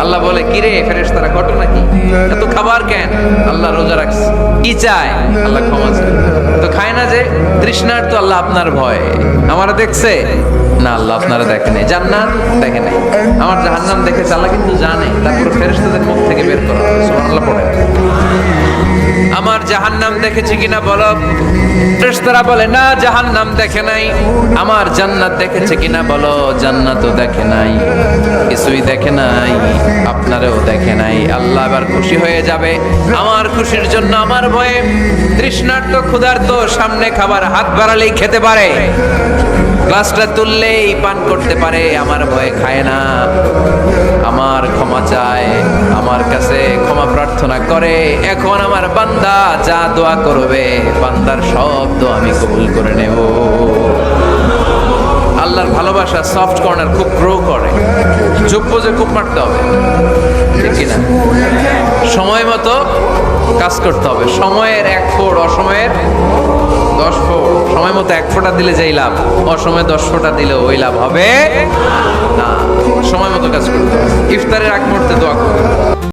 আল্লাহ বলে, কিরে ফেরেশতারা, ঘটনা কি? এত খাবার কেন? আল্লাহ রোজা রাখছে। কি চায়? আল্লাহ ক্ষমা চায়। তো খায় না যে তৃষ্ণার, তো আল্লাহ আপনার ভয়। আমারা দেখছে না, আল্লাহ আপনারা দেখে নাই। জান্নাত দেখে নাই, আমার জাহান্নাম দেখেছে আল্লাহ কিন্তু জানে। তারপর ফেরেশতাদের মুখ থেকে বের করা হবে। সুবহানাল্লাহ পড়ে। আমার জাহান্নাম দেখেছি কিনা বলো। ফেরেশতারা বলে, না জাহান্নাম দেখে নাই। আমার জান্নাত দেখেছে কিনা বলো। জান্নাতও দেখে নাই, কিছুই দেখে নাই, আপনারেও দেখে নাই। আল্লাহ এবার খুশি হয়ে যাবে। আমার খুশির জন্য আমার ভয়ে তৃষ্ণার্ত ক্ষুধার্ত সামনে খাবার হাত বাড়ালেই খেতে পারে, গ্লাসটা তুললেই পান করতে পারে, আমার ভয়ে খায় না। আমার ক্ষমা চায়, আমার কাছে ক্ষমা প্রার্থনা করে। এখন আমার বান্দা যা দোয়া করবে, বান্দার সব দোয়া আমি কবুল করে নেব। আল্লাহর ভালোবাসা সফট কর্নার খুব গ্রো করে। যোগ্য যে খুব মারতে হবে, ঠিক কিনা? সময় মতো কাজ করতে হবে। সময়ের 1 ফোঁট, অসময়ের 10 ফোঁট। সময় মতো 1 ফোঁটা দিলে যেই লাভ, অসময়ে 10 ফোঁটা দিলে ওই লাভ হবে না। সময় মতো কাজ করতে হবে। ইফতারের আগ মুহূর্তে দোয়া করতে হবে।